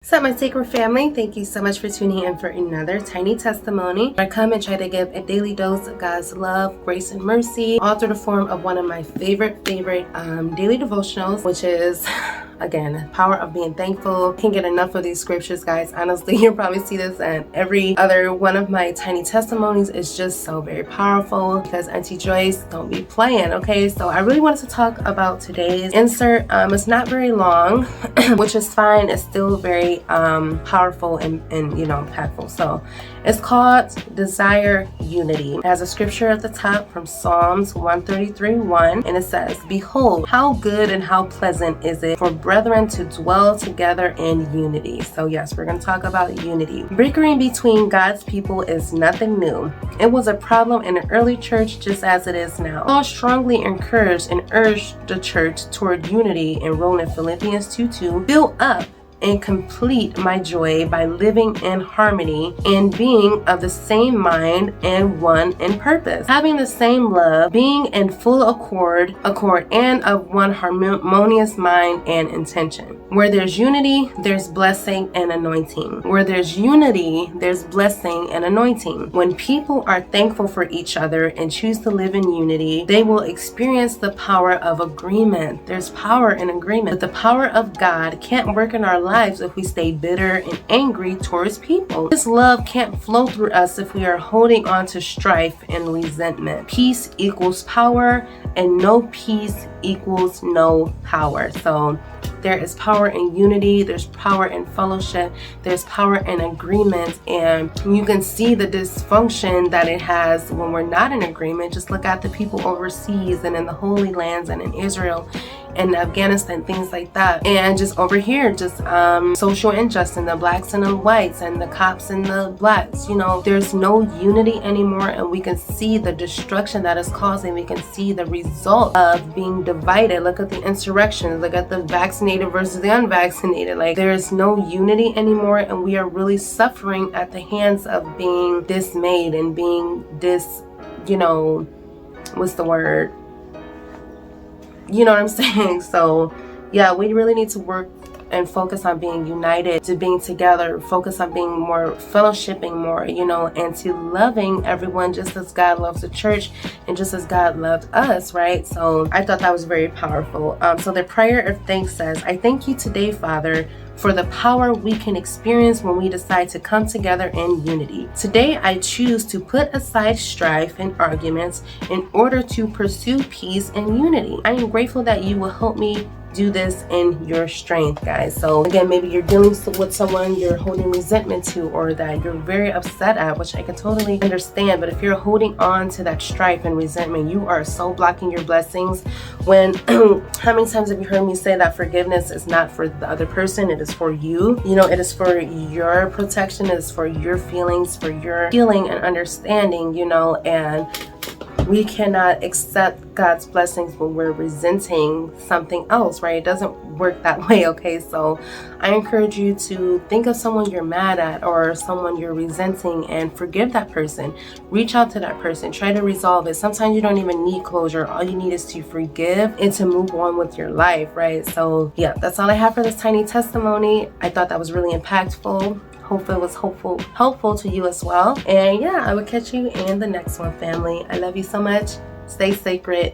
What's up, my sacred family? Thank you so much for tuning in for another tiny testimony. I come and try to give a daily dose of God's love, grace, and mercy, all through the form of one of my favorite daily devotionals, which is, again, power of being thankful. Can't get enough of these scriptures, guys. Honestly, you'll probably see this and every other one of my tiny testimonies is just so very powerful because Auntie Joyce don't be playing, okay? So I really wanted to talk about today's insert. It's not very long, which is fine. It's still very powerful and impactful. So it's called Desire Unity. It has a scripture at the top from Psalms 133:1, and it says, "Behold, how good and how pleasant is it for brethren to dwell together in unity." So yes, we're going to talk about unity. Bickering between God's people is nothing new. It was a problem in the early church just as it is now. Paul strongly encouraged and urged the church toward unity and wrote in Philippians 2:2, "Build up and complete my joy by living in harmony and being of the same mind and one in purpose, having the same love, being in full accord and of one harmonious mind and intention." Where there's unity, there's blessing and anointing. Where there's unity, there's blessing and anointing. When people are thankful for each other and choose to live in unity, they will experience the power of agreement. There's power in agreement. But the power of God can't work in our lives if we stay bitter and angry towards people. His love can't flow through us if we are holding on to strife and resentment. Peace equals power, and no peace equals no power. So there is power in unity, there's power in fellowship, there's power in agreement, and you can see the dysfunction that it has when we're not in agreement. Just look at the people overseas and in the Holy Lands and in Israel and Afghanistan, things like that. And just over here, just social injustice, the blacks and the whites and the cops and the blacks, there's no unity anymore, and we can see the destruction that is causing. We can see the result of being divided. Look at the insurrections, look at the vaccinated versus the unvaccinated. Like, there's no unity anymore, and we are really suffering at the hands of being dismayed and being what's the word? You know what I'm saying? So yeah, we really need to work and focus on being united, to being together, focus on being more fellowshipping more, and to loving everyone just as God loves the church and just as God loved us, right? So I thought that was very powerful. So the prayer of thanks says, "I thank you today, Father, for the power we can experience when we decide to come together in unity. Today, I choose to put aside strife and arguments in order to pursue peace and unity. I am grateful that you will help me do this in your strength," guys. So again, maybe you're dealing with someone you're holding resentment to, or that you're very upset at, which I can totally understand. But if you're holding on to that strife and resentment, you are so blocking your blessings. When how many times have you heard me say that forgiveness is not for the other person, it is for you? It is for your protection, it is for your feelings, for your healing and understanding, and we cannot accept God's blessings when we're resenting something else, right? It doesn't work that way, okay? So I encourage you to think of someone you're mad at or someone you're resenting and forgive that person. Reach out to that person. Try to resolve it. Sometimes you don't even need closure. All you need is to forgive and to move on with your life, right? So yeah, that's all I have for this tiny testimony. I thought that was really impactful. Hopefully it was helpful to you as well. And yeah, I will catch you in the next one, family. I love you so much. Stay sacred.